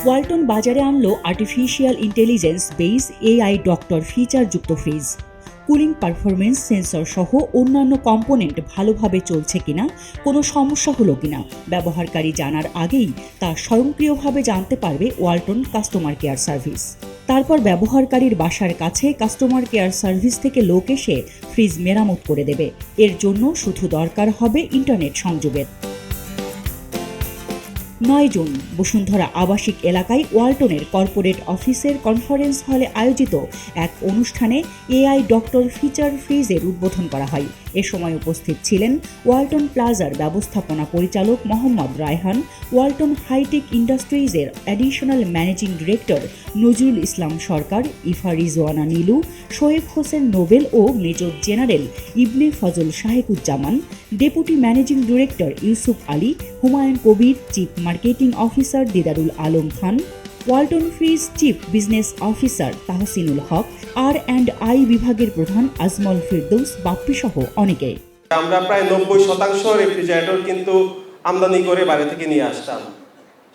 ওয়ালটন বাজারে আনলো artificial intelligence base AI doctor ফিচারযুক্ত ফ্রিজ। কুলিং পারফরমেন্স সেন্সর সহ অন্যান্য কম্পোনেন্ট ভালোভাবে চলছে কিনা, কোনো সমস্যা হলো কিনা ব্যবহারকারী জানার আগেই তা স্বয়ংক্রিয়ভাবে জানতে পারবে ওয়ালটন কাস্টমার কেয়ার সার্ভিস। তারপর ব্যবহারকারীর বাসার কাছে কাস্টমার কেয়ার সার্ভিস থেকে লোক এসে ফ্রিজ মেরামত করে দেবে। এর জন্য শুধু দরকার হবে ইন্টারনেট সংযোগের। 9 জুন বসুন্ধরা আবাসিক এলাকায় ওয়ালটনের কর্পোরেট অফিসের কনফারেন্স হলে আয়োজিত এক অনুষ্ঠানে এআই ডক্টর ফিচার ফ্রিজের উদ্বোধন করা হয়। এ সময় উপস্থিত ছিলেন ওয়ালটন প্লাজার ব্যবস্থাপনা পরিচালক মোহাম্মদ রায়হান, ওয়ালটন হাইটেক ইন্ডাস্ট্রিজের additional managing director Nazrul Islam Sarkar, Ifa Rizwana Nilu, Shoaib Hossain Nobel ও major general Ibne Fazal Shahequzzaman, deputy managing director Yusuf Ali, Humayun Kabir, chief marketing officer Didarul Alam Khan, Walton fridge chief business officer Tahsinul Haque, আর&আই বিভাগের প্রধান আজমল ফিরদৌস বাপ্পি সহ অনেকে। আমরা প্রায় 90% রেফ্রিজারেটর কিন্তু আমদানি করে বাইরে থেকে নিয়ে আসতাম।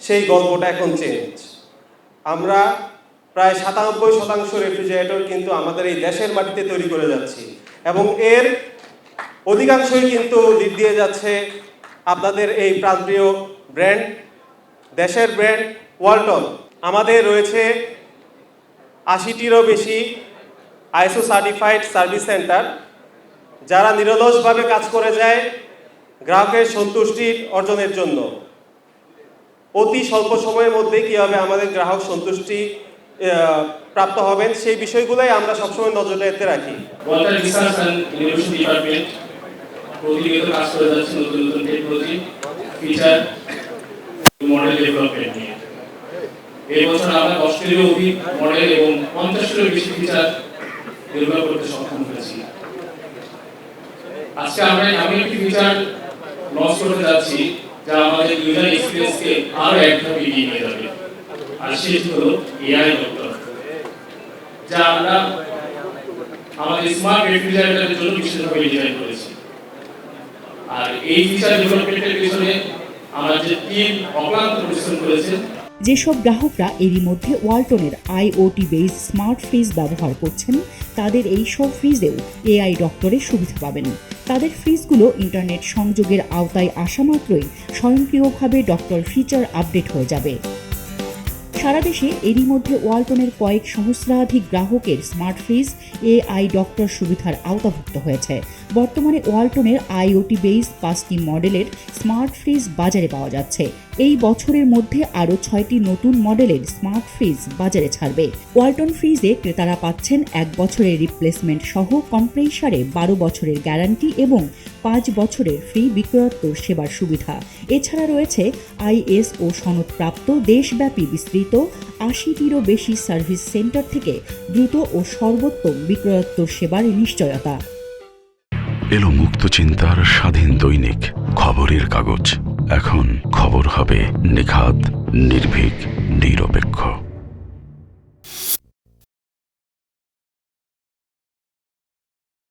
সেই গল্পটা এখন চেঞ্জ। আমরা প্রায় 97% রেফ্রিজারেটর কিন্তু আমাদের এই দেশের মাটিতে তৈরি করে যাচ্ছি এবং এর অধিকাংশই কিন্তু লিড দিয়ে যাচ্ছে আপনাদের এই প্রান্তীয় ব্র্যান্ড, দেশের ব্র্যান্ড ওয়ালটন। আমাদের রয়েছে 80টিরও বেশি আইএসও সার্টিফাইড সার্ভিস সেন্টার, যারা নিরলসভাবে কাজ করে যায় গ্রাহকের সন্তুষ্টি অর্জনের জন্য। অতি স্বল্প সময়ের মধ্যে কীভাবে আমাদের গ্রাহক সন্তুষ্টি প্রাপ্ত হবেন সেই বিষয়গুলোই আমরা সবসময় নজরে রাখি। Walton research and innovation department প্রতিনিয়ত কাজ করে যাচ্ছে নতুন নতুন টেকনোলজি, ফিচার, মডেল ডেভেলপমেন্ট নিয়ে। এই বছর আমরা 10টিরও অধিক মডেল এবং 50টিরও বেশি ফিচার ডেভেলপ করতে সক্ষম হয়েছি। আজকে আমরা এমন একটি ফিচার লঞ্চ করতে যাচ্ছি যা আমাদের ইউজার এক্সপিরিয়েন্সকে আরো এক ধাপ এগিয়ে নিয়ে যাবে, আর সেটি হলো এআই ডক্টর, যা আমরা আমাদের স্মার্ট রেফ্রিজারেটরের জন্য বিশেষভাবে ডিজাইন করেছি। আর এই ফিচার ডেভেলপমেন্টের পিছনে আমাদের যে টিম অক্লান্ত পরিশ্রম করেছে। যেসব গ্রাহকরা এরই মধ্যে ওয়ালটনের আইওটি বেস স্মার্ট ফ্রিজ ব্যবহার করছেন, তাদের এই সব ফ্রিজেও এআই ডক্টরের সুবিধা পাবেন। তাদের ফ্রিজগুলো ইন্টারনেট সংযোগের আওতায় আসা মাত্রই স্বয়ংক্রিয়ভাবে ডক্টর ফিচার আপডেট হয়ে যাবে। সারা দেশে এরই মধ্যে ওয়ালটনের কয়েক সহস্রাধিক গ্রাহকের স্মার্ট ফ্রিজ এআই ডক্টর সুবিধার আওতাভুক্ত হয়েছে। বর্তমানে ওয়ালটনের আইওটি বেস 5টি মডেলের স্মার্ট ফ্রিজ বাজারে পাওয়া যাচ্ছে। এই বছরের মধ্যে আরও 6টি নতুন মডেলের স্মার্ট ফ্রিজ বাজারে ছাড়বে। ওয়ালটন ফ্রিজে ক্রেতারা পাচ্ছেন 1 বছরের রিপ্লেসমেন্ট সহ কম্প্রেসারে 12 বছরের গ্যারান্টি এবং 5 বছরের ফ্রি বিক্রয়োত্তর সেবার সুবিধা। এছাড়া রয়েছে আইএসও সনদপ্রাপ্ত দেশব্যাপী বিস্তৃত 80টিরও বেশি সার্ভিস সেন্টার থেকে দ্রুত ও সর্বোত্তম বিক্রয়োত্তর সেবার নিশ্চয়তা। এলো মুক্ত চিন্তার স্বাধীন দৈনিক খবরের কাগজ। এখন খবর হবে নিখাত, নির্ভীক, নিরপেক্ষ।